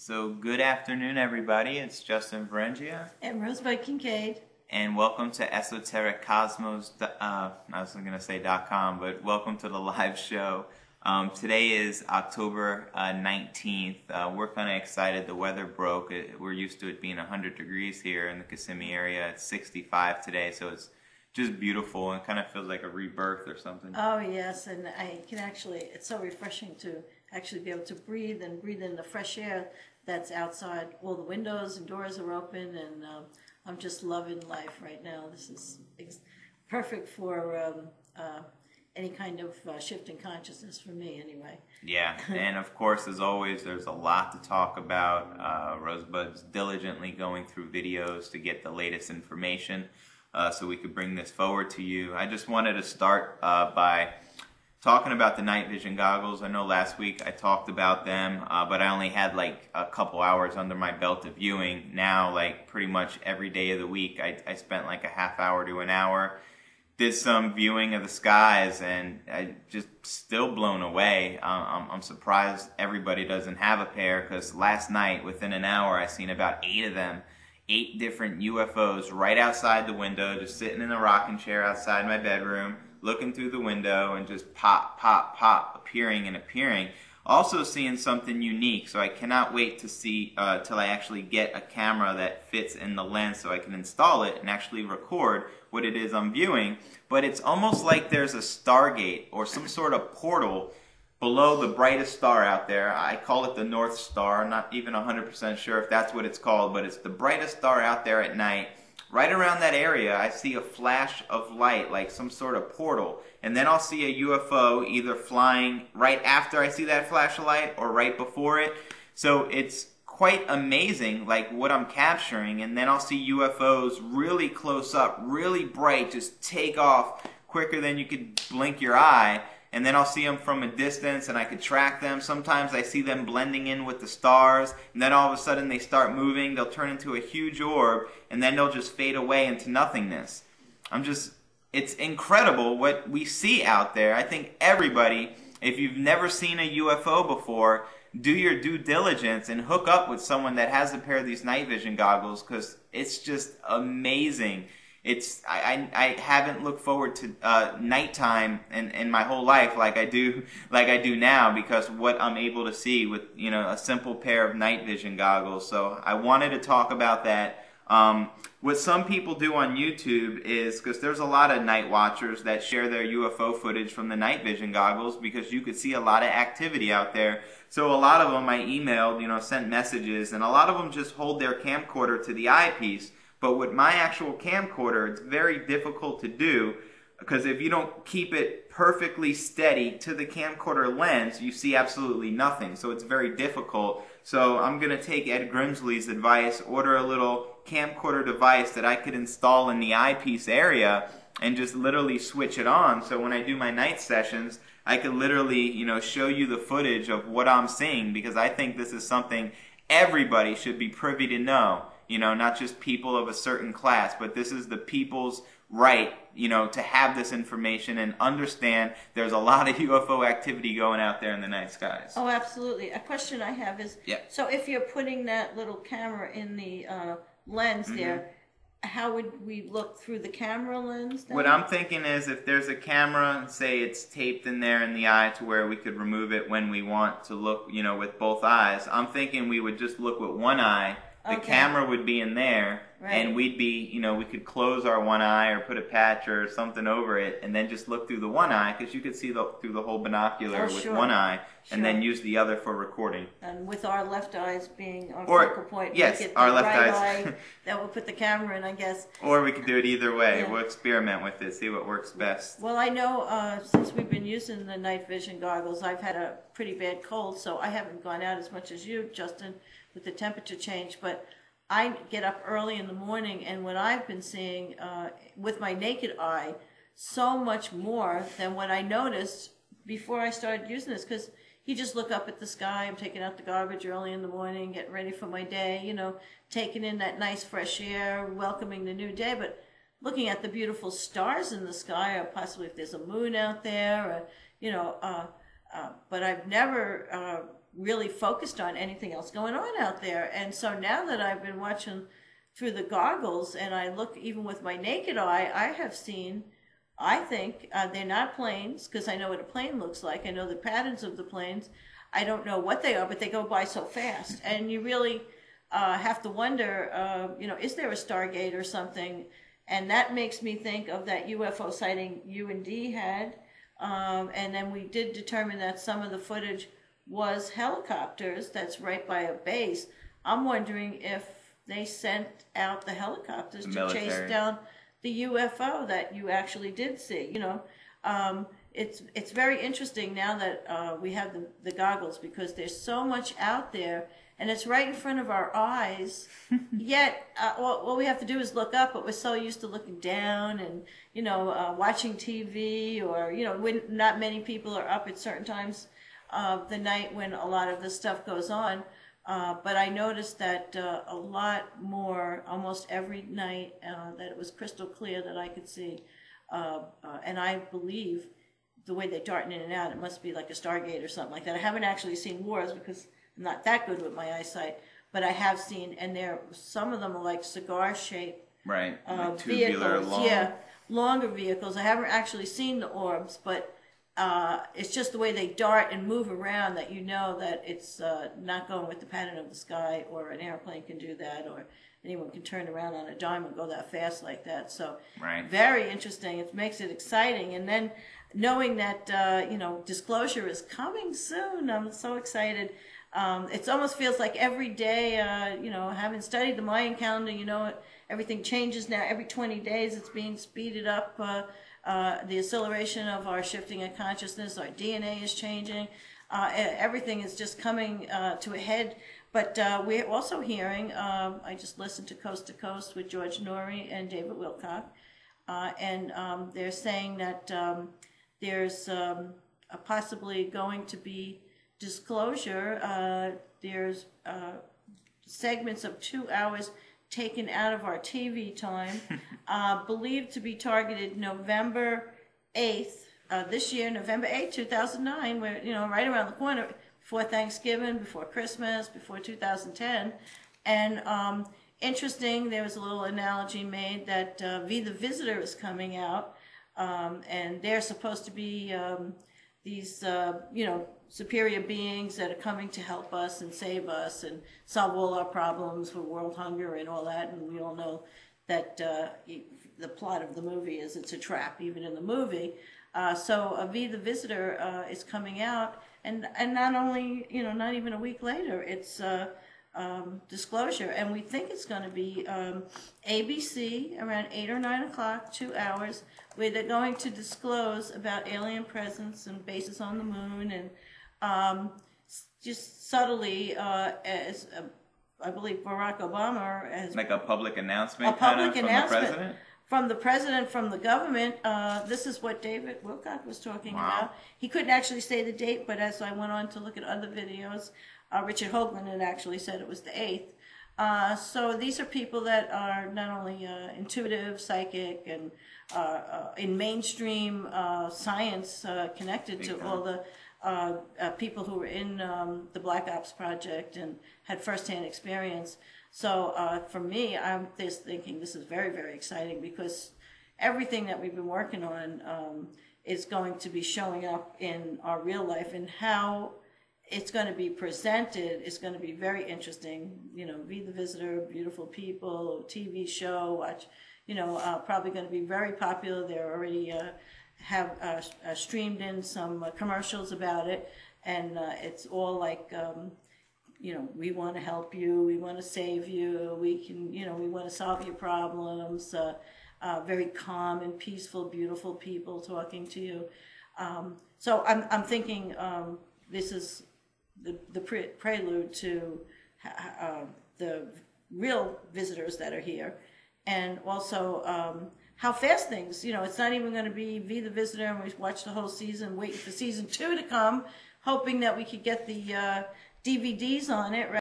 So good afternoon, everybody. It's Justin Varengia. And Rosebud Kincaid. And welcome to Esoteric Cosmos, I was going to say .com, but welcome to the live show. Today is October 19th. We're kind of excited. The weather broke. We're used to it being 100 degrees here in the Kissimmee area. It's 65 today, so it's just beautiful and kind of feels like a rebirth or something. Oh, yes, and I can actually, it's so refreshing to actually be able to breathe in the fresh air that's outside. All the windows and doors are open, and I'm just loving life right now. This is perfect for any kind of shift in consciousness for me, anyway. Yeah, and of course, as always, there's a lot to talk about. Rosebud's diligently going through videos to get the latest information so we could bring this forward to you. I just wanted to start by talking about the night vision goggles. I know last week I talked about them, but I only had like a couple hours under my belt of viewing. Now, like pretty much every day of the week, I spent like a half hour to an hour, did some viewing of the skies, and I just still blown away. I'm surprised everybody doesn't have a pair, because last night, within an hour, I seen about 8 of them. 8 different UFOs right outside the window, just sitting in a rocking chair outside my bedroom, looking through the window, and just pop, pop, pop, appearing and appearing. Also seeing something unique, so I cannot wait to see till I actually get a camera that fits in the lens so I can install it and actually record what it is I'm viewing. But it's almost like there's a Stargate or some sort of portal below the brightest star out there. I call it the North Star. I'm not even 100% sure if that's what it's called, but it's the brightest star out there at night. Right around that area, I see a flash of light, like some sort of portal. And then I'll see a UFO either flying right after I see that flash of light or right before it. So it's quite amazing, like what I'm capturing. And then I'll see UFOs really close up, really bright, just take off quicker than you could blink your eye. And then I'll see them from a distance and I could track them. Sometimes I see them blending in with the stars, and then all of a sudden they start moving. They'll turn into a huge orb, and then they'll just fade away into nothingness. It's incredible what we see out there. I think everybody, if you've never seen a UFO before, do your due diligence and hook up with someone that has a pair of these night vision goggles, because it's just amazing. I haven't looked forward to nighttime in my whole life like I do now, because what I'm able to see with a simple pair of night vision goggles. So I wanted to talk about that. What some people do on YouTube is, because there's a lot of night watchers that share their UFO footage from the night vision goggles, because you could see a lot of activity out there. So a lot of them I emailed, sent messages, and a lot of them just hold their camcorder to the eyepiece. But with my actual camcorder, it's very difficult to do, because if you don't keep it perfectly steady to the camcorder lens, you see absolutely nothing. So it's very difficult. So I'm going to take Ed Grimsley's advice, order a little camcorder device that I could install in the eyepiece area and just literally switch it on. So when I do my night sessions, I could literally, show you the footage of what I'm seeing, because I think this is something everybody should be privy to know. Not just people of a certain class, but this is the people's right, to have this information and understand there's a lot of UFO activity going out there in the night skies. Oh, absolutely. A question I have is, so if you're putting that little camera in the lens there, how would we look through the camera lens then? What I'm thinking is, if there's a camera, say it's taped in there in the eye to where we could remove it when we want to look, with both eyes, I'm thinking we would just look with one eye. The camera would be in there, and we'd be, we could close our one eye or put a patch or something over it, and then just look through the one eye, because you could see through the whole binocular with one eye, and then use the other for recording. And with our left eyes being our focal point, yes, make it our the left right eyes. eye, that will put the camera in, I guess. Or we could do it either way. We'll experiment with it, see what works best. Well, I know since we've been using the night vision goggles, I've had a pretty bad cold, so I haven't gone out as much as you, Justin, with the temperature change, but I get up early in the morning, and what I've been seeing with my naked eye, so much more than what I noticed before I started using this, because you just look up at the sky. I'm taking out the garbage early in the morning, getting ready for my day, taking in that nice fresh air, welcoming the new day, but looking at the beautiful stars in the sky, or possibly if there's a moon out there, or, but I've never really focused on anything else going on out there. And so now that I've been watching through the goggles and I look even with my naked eye, I have seen, I think, they're not planes, because I know what a plane looks like. I know the patterns of the planes. I don't know what they are, but they go by so fast. And you really have to wonder, is there a Stargate or something? And that makes me think of that UFO sighting U&D had. And then we did determine that some of the footage was helicopters that's right by a base. I'm wondering if they sent out the helicopters to chase down the UFO that you actually did see. It's very interesting now that we have the goggles, because there's so much out there and it's right in front of our eyes. Yet all we have to do is look up, but we're so used to looking down and watching TV, or when not many people are up at certain times of the night when a lot of this stuff goes on. But I noticed that a lot more, almost every night, that it was crystal clear that I could see. And I believe the way they dart in and out, it must be like a Stargate or something like that. I haven't actually seen wars because I'm not that good with my eyesight, but I have seen, and some of them are like cigar-shaped like tubular, vehicles. Longer vehicles. I haven't actually seen the orbs, but it's just the way they dart and move around that that it's not going with the pattern of the sky, or an airplane can do that, or anyone can turn around on a dime and go that fast like that. So very interesting. It makes it exciting. And then knowing that, disclosure is coming soon, I'm so excited. It almost feels like every day, having studied the Mayan calendar, everything changes now. Every 20 days it's being speeded up. The acceleration of our shifting of consciousness, our DNA is changing. Everything is just coming to a head. But we're also hearing, I just listened to Coast with George Norrie and David Wilcock, and they're saying that there's possibly going to be disclosure. There's segments of 2 hours taken out of our TV time, believed to be targeted November 8th, this year, November 8th, 2009, where, right around the corner, before Thanksgiving, before Christmas, before 2010. And interesting, there was a little analogy made that V the Visitor is coming out, and they're supposed to be these, superior beings that are coming to help us and save us and solve all our problems for world hunger and all that. And we all know that the plot of the movie is it's a trap, even in the movie. So V the Visitor is coming out, and not only, not even a week later, it's disclosure. And we think it's going to be ABC around 8 or 9 o'clock, 2 hours, where they're going to disclose about alien presence and bases on the moon, and just subtly, as I believe Barack Obama has... Like a public announcement from the president, from the government. This is what David Wilcock was talking about. He couldn't actually say the date, but as I went on to look at other videos, Richard Hoagland had actually said it was the 8th. So these are people that are not only intuitive, psychic, and in mainstream science connected to all the people who were in the Black Ops Project and had firsthand experience. So for me, I'm just thinking this is very, very exciting, because everything that we've been working on is going to be showing up in our real life, and how it's going to be presented is going to be very interesting. V the Visitor, beautiful people, TV show, watch, probably going to be very popular. They're already have streamed in some commercials about it, and it's all like, we want to help you, we want to save you, we can, we want to solve your problems. Very calm and peaceful, beautiful people talking to you. So I'm thinking this is the prelude to the real visitors that are here, and also how fast things, it's not even going to be V the Visitor and we watch the whole season, waiting for season 2 to come, hoping that we could get the DVDs on it, right?